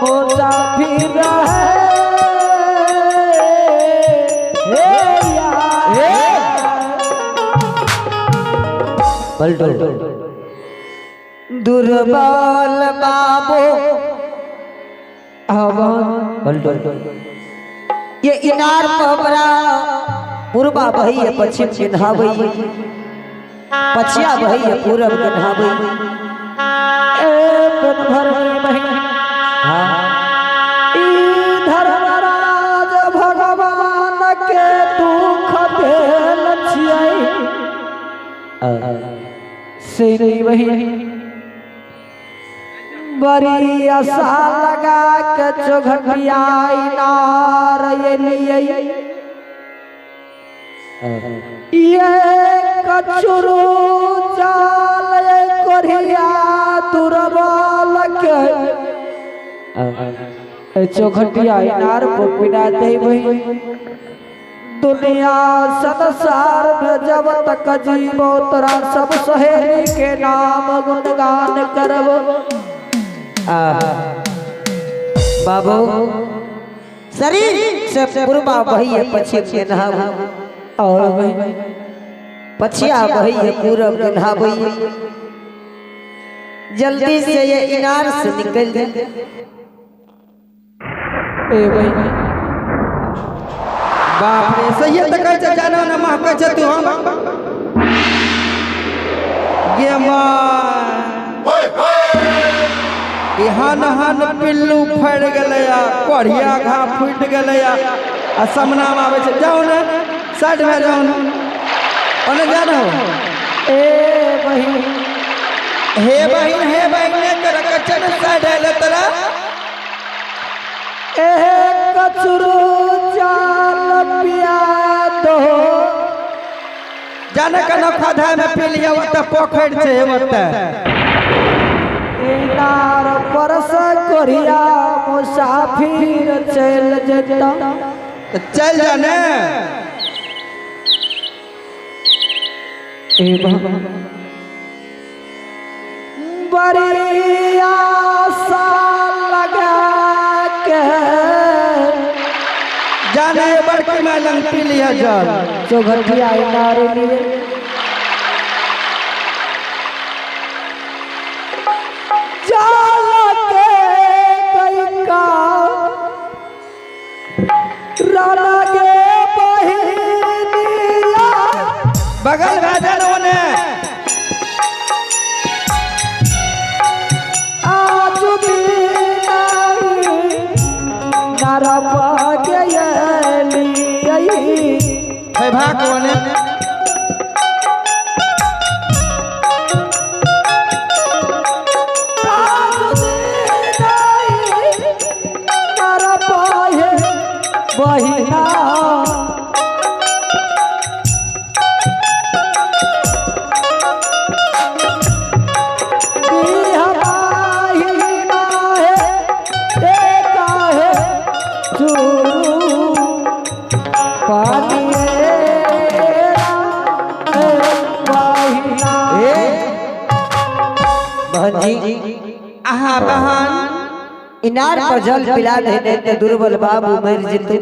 मुसाफिर दुर्बल बाबू ये इनार पबरा पूर्वा बही है पश्चिम के नहावई पछिया बही है पूरब के नहावई धर्मराज भगवान के दुख भेल छियै वही बड़ी आशा लगा के चौघटिया इनार ये कचरू चाल कोरिया दुर्बल के चौघटिया इनार को पिना दे वही दुनिया संसार में जब तक जीवो तोरा सब सहेली के नाम गुणगान करब। बाबू शरीर से पूर्वा बही है पश्चिम के नहाबू और पछिया बही है पूरब के नहाबू जल्दी से ये इनार से निकल जाए। बाप रे सही है तक जानो न महक तू हम गे हन हन पिल्लू फड़ गलया कोढ़िया घा फूट गलया आ समना में आवे छे जाओ ने साइड में जाओ ने ओने जा रहो ए बहिन हे बहिन ने कर कचन साइड ले तरा ए कचरू जाल पिया दो जाने का नखा धाय में पी लिया वो तो पोखर छे मत इनार परस कोरिया मुसाफिर चल जता चल जाने बड़ी आशा लगा के जाने बड़की में लंग पी लिया जल चौघटिया इनार लिए बगल भेजल ओने आज नरपा गयली भाग ओने नरपा बहिना बहन इनार पर जल पिला दे तो दुर्बल बाबू मर जिते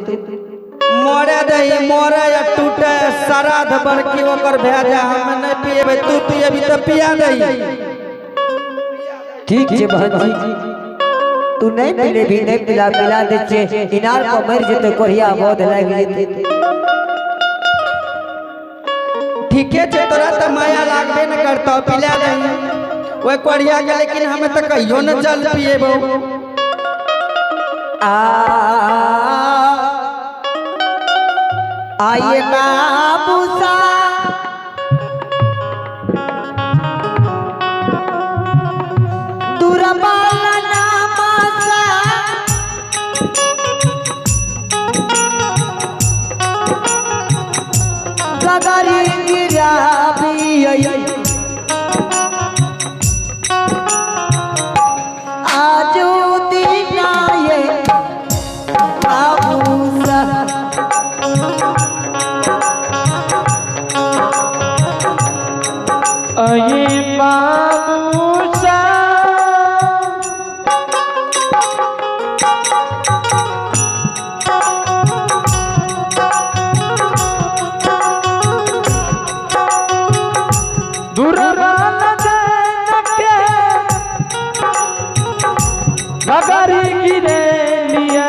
मोरे दही मोरे या टूटे सराध बड़की ओकर भेजा हम नहीं पिएबे तू पिएबी तो पिया दही ठीक छे बहन जी तू नहीं पिले भी नहीं पिला दे छे इनार पर मर जिते कोरिया बहुत लाग जेते ठीक है तोरा तो माया लागबे न करता पिला दही वो कोरिया के लेकिन हमें तो कहियो न जल पिएबो आये बाबूसा दुर्बल नामसा गगरी गिरा भी रे लिए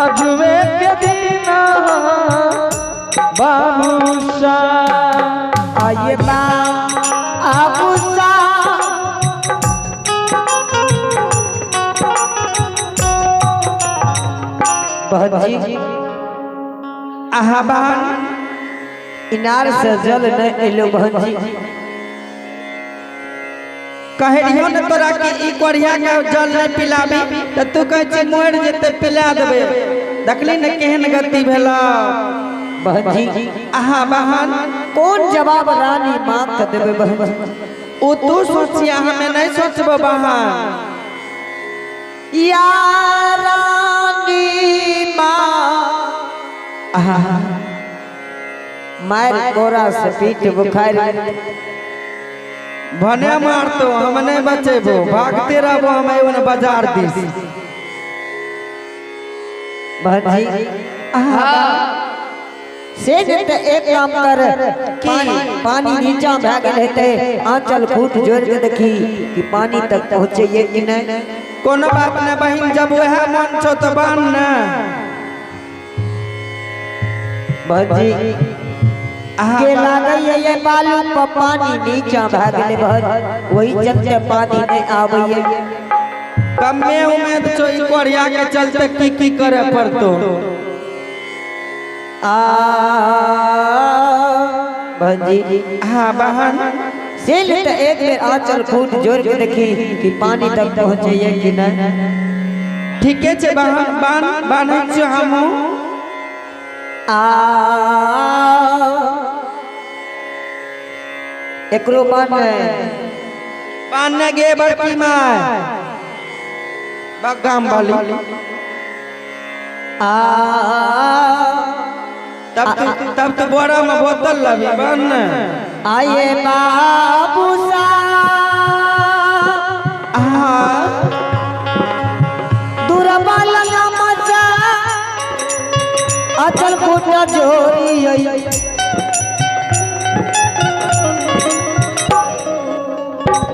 अजुए के दिन बाबूसा आइए बा आबूसा बहन जी आहा बहन इनार से जल न एलो बहन जी कहे रहियो न तोरा कि ई कोढ़िया के जल नहीं पिलाबी त तू कहे छी मोर जेते पिला देबे देखली न केहन गति भेला बहन जी आहा बहन कौन जवाब रानी मांग के देबे बहन ओ तू सोचिया हमें नहीं सोचबो बहन या रानी मां आहा मार कोरा से पीठ बुखार भने मारतो हम नहीं बचेबो भागते रहबो हम एवन बाजार दिस बहन जी से जते एक काम कर पानी नीचा भाग लेते आंचल फूट जोड़ के देखी कि पानी तक पहुंचे ये कि नहीं कोनो बात न बहिन जब वह मन छो तो बन न बहन जी के लागई ये बालू पर पानी नीचा भाग ले बहन वही चलते पानी नहीं आवई कमे उम्मीद छो ई कोढ़िया के चलते की करे पड़तो बहन जी हाँ बहन से लेते एक बेर आंचल फूट जोड़ के देखी कि पानी तक पहुंचे ये कि नहीं ठीके छे बहन बान्है छी हमहु एकरो बान गे बड़की माय बगाम वाली तब तो बोरा में बोतल लबी बन आये बाबूसा दुरबल मचा अचल फूटा जोरी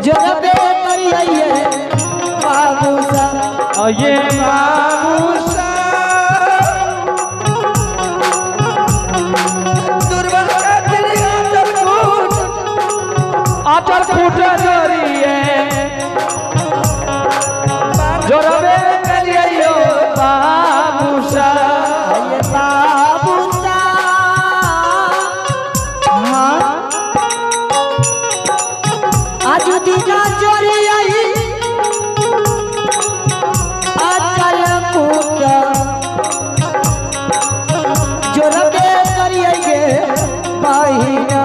जोरबे करिए बाबूसा ये बाबूसा दुर्बल आचल फूट जोरिए जोरबे करियो बाबूसा ये बाबूसा आज दीना चोरी आई अचल फूटा जोरबे करिए बहिना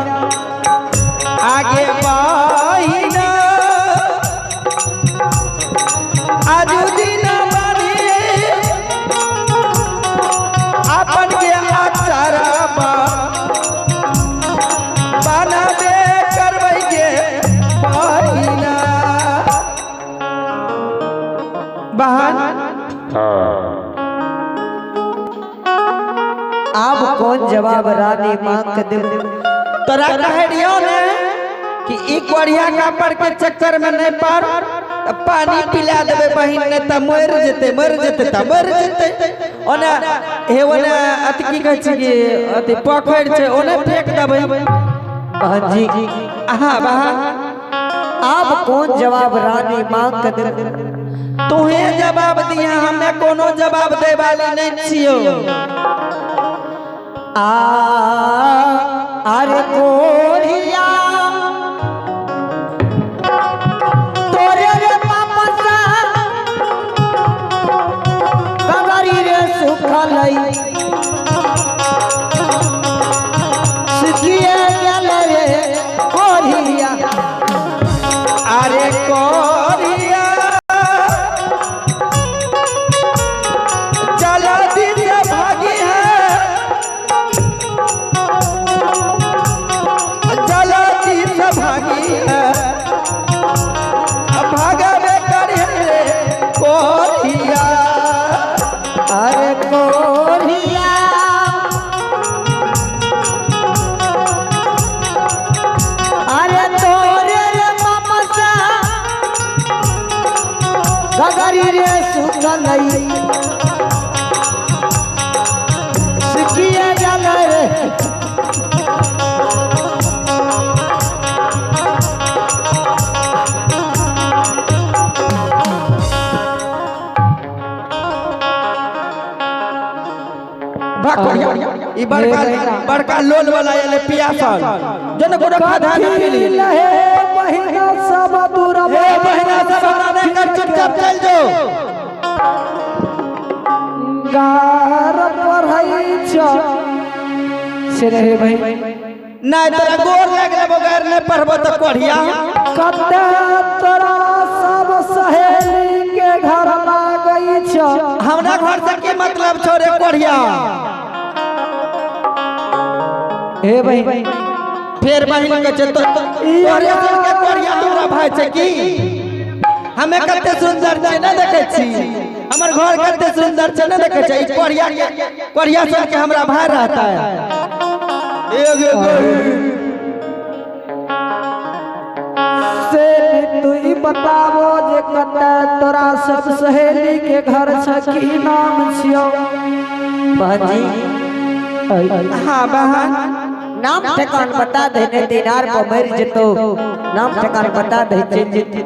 आगे बहिना आज दिन बनी अपन के अचारा बना दे करबै के बहिना बहन अब कौन जवाब रानी मांग के दे तोरा कहे रियो ने कि ई कोढ़िया का पर के चक्कर में नहीं पार पानी पिला देबे बहिन ने त मर जेते मर जेते ओने हे ओने अति की कहै छी कि अति पोखर छै ओने फेंक देबै बहन जी आहा बहन अब कौन जवाब रानी मांग के दे तोहे जवाब दिया हमें कोनो जवाब दे वाली नहीं छियो अरे कोरिया तोरे रे पापा सा कगरी रे सुखलई सुखिए गेल रे कोरिया अरे कोरिया चला दिन भागी है बड़का लोल वाला ये पियासल जन कोनो खाधा न पीली लहे बहिना सब दूर ए बहिना सब हमरा कर चुपचाप चल जो गार पढ़ई छ से रे भाई नहीं तोरा गोर लागले बगैर नहीं पढ़बो तो कोढ़िया कते तोरा सब सहेली के घर में गई छ हमरा घर से की मतलब छोरे कोढ़िया हे भाई फिर बहिन के तो तोरे से के कोढ़िया हमरा भाई छै की हमें कते सुंदर छै न देखे छी हमर घर कते सुंदर छै न देखे छी कोढ़िया सुन के हमरा भाई रहता है से तू ही बताबो जे कते तोरा सब सहेली के घर छ की नाम छियो बहन हां बहन नाम ठिकान बता देने दिनार पर मर जतो नाम ठिकान बता दे चल जती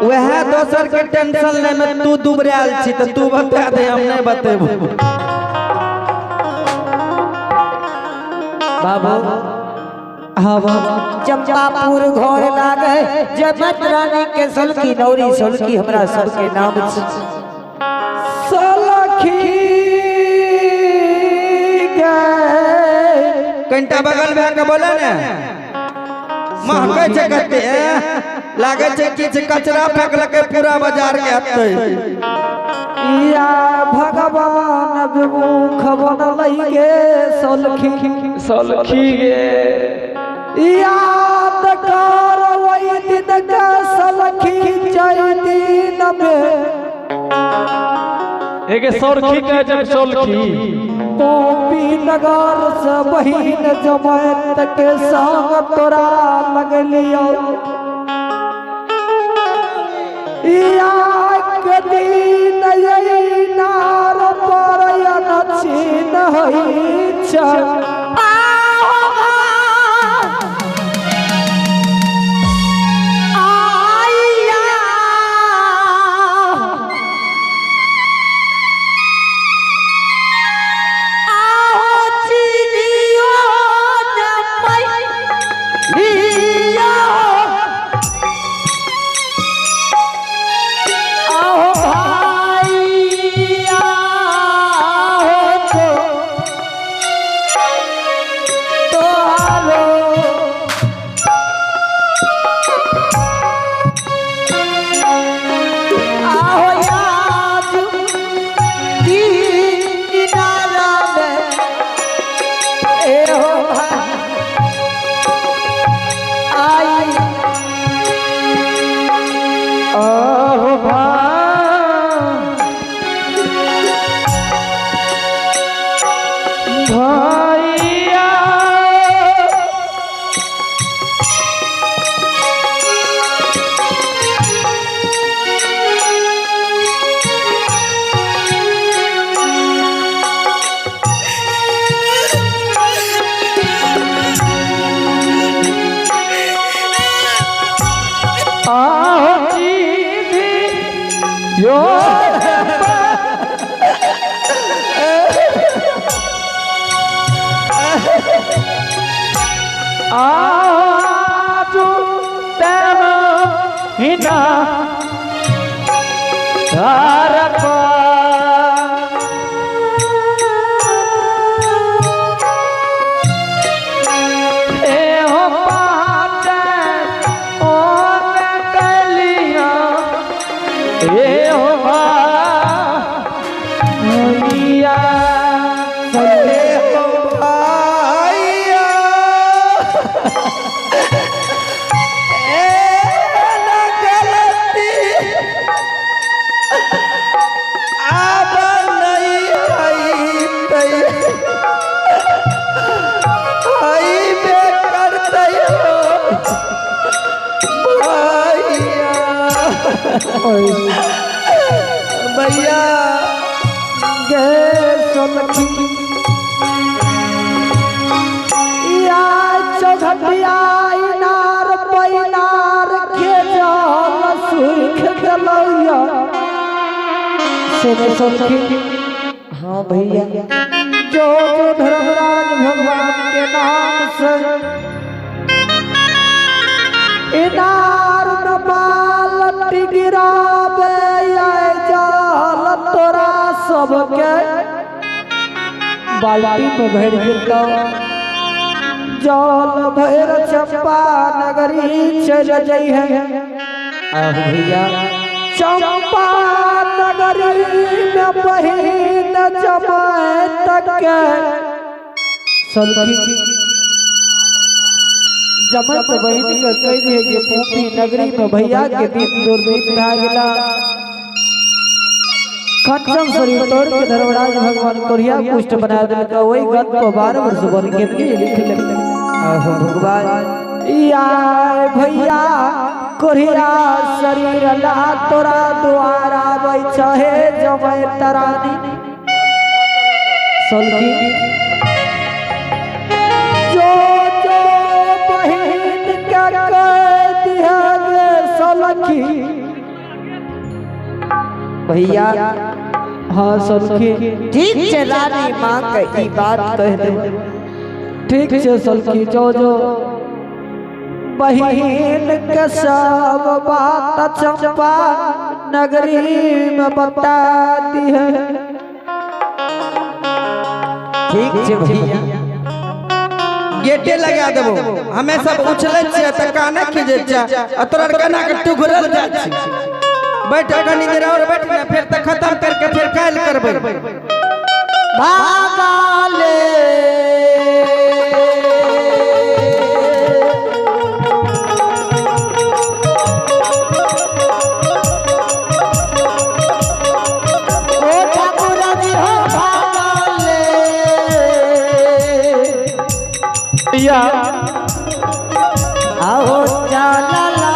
वह दोसर के टेंशन ले में तू दुबराल छी त तू बता दे हम नहीं बतेबो बाबू हां बाबा चंपापुर घर लागे जमत रानी के सलकी नौरी सलकी हमरा सबके नाम सलखी कंटा बगल में के बोला ने महके छे कते लागे छे कि कचरा फेंकल के पूरा बाजार के हत्ते या भगवान विमुख बनलै गे सलखी गे याद कर वही दिन के सलखी चैती नबे एके सलखी कहे जब सलखी पोपी नगर से बहिन जमात के संग तोरा लगलियो या के दिन यही नार पर अनछिन होई छ आजू तेरा हिना धारपा ए हो पाते ओन कलिया ए हो भैया भैया गे सलखी या चौघटिया इनार पैनार के जल सुख गलैया से सलखी हाँ भैया जो जो धर्मराज भगवान के नाम से इनार न बालटी गिरावे आए जाल तोरा सबके बाल्टी में भर गिरता जल भैर चंपा नगरी चल जई है भैया चंपा नगरी में बहिन जमाए तक सलखी जमत बहिन के कह दिए कि पूपी नगरी में भैया के दिन दुर्दिन भा गेला कंचन शरीर तोड़ के धर्मराज भगवान कोरिया कुष्ठ बना दिलका वही गत को 12 वर्ष बन के लिख ले भगवान या भैया कोरिया शरीर ला तोरा द्वारा बैठे जबै तरानी सलखी जो जो बहिन के कह दिया गे सलखी भैया हाँ सलखी ठीक है रानी माँ के ई बात कह दे ठीक है सलखी जो जो बहिन के सब बात चंपा नगरी में बताती है ठीक है भैया गेटे लगा देबो हमें सब उछले छिए त काने खिजे छ तोरा कना के टुघरल जा छी बैठ कनी देर और बैठ ना फिर त खत्म करके फिर काल करबै भागाले ओ ठाकुर जी हो भागाले या आओ चला लो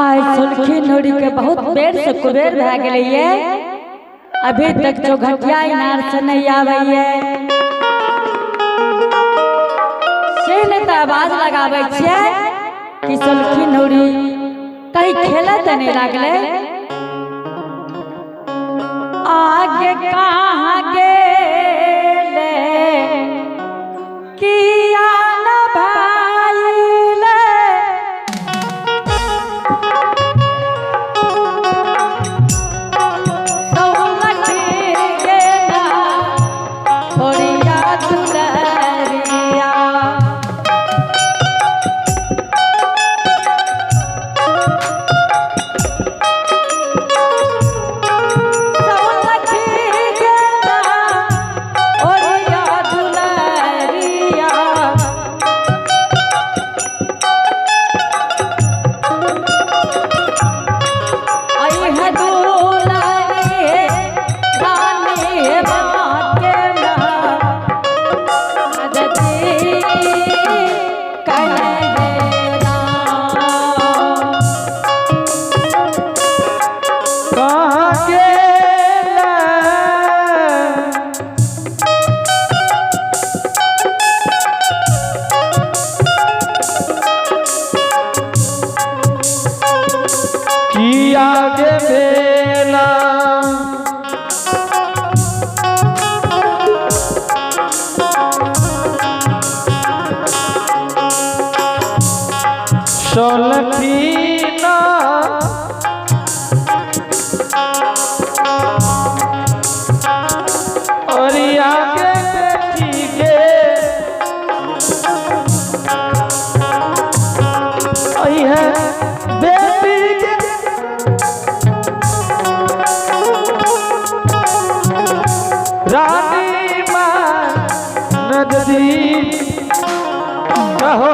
आइ सुलखी नौरी के बहुत बेर से कुबेर भए गेलै अभी तक जो घटिया इनार से नहीं आवे से ने तो आवाज लगावे छियै कि सुलखी नौरी कहीं खेला तो नहीं लागले आगे कहाँ गेले किया न भाईले आगे बेला सोलखीना और आगे बैठी गे है बेटी के रानी मां नदी कहो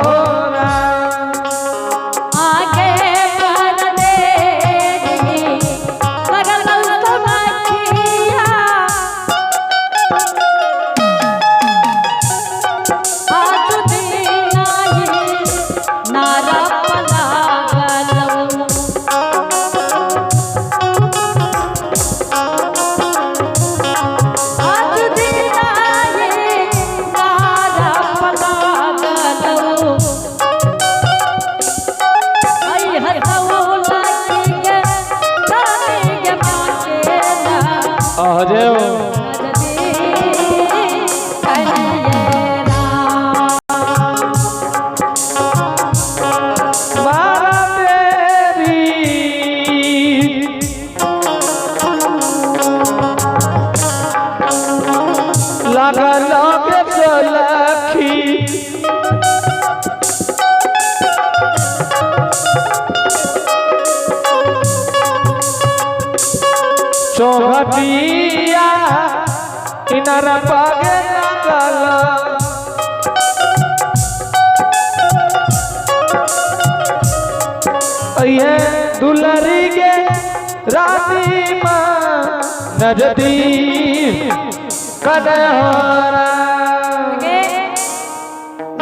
चौघटिया इनर पागे लगला ये दुलरी के रानी मां नजदी कदहरा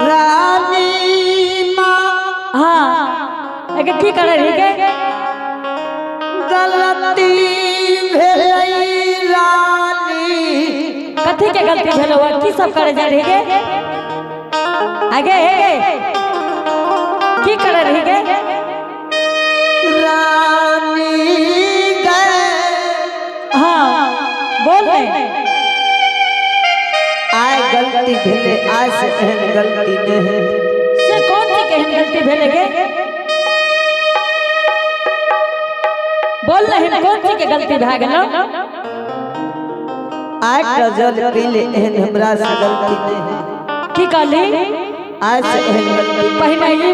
रानी मां हाँ एक की करे रही के गलती भेलई रानी कथी के गलती भेलो की सब करे जा रही के आगे की करे रही के रानी गए हाँ बोल रहे आय गलती भेले आज से एहन गलती नहीं से कौन सी केहन गलती भेले के बोल रहे कौन सी के गलती भए गेलो आय का जल पीले एहन हमरा से गलती नहीं की कहली आज से एहन गलती पहले ही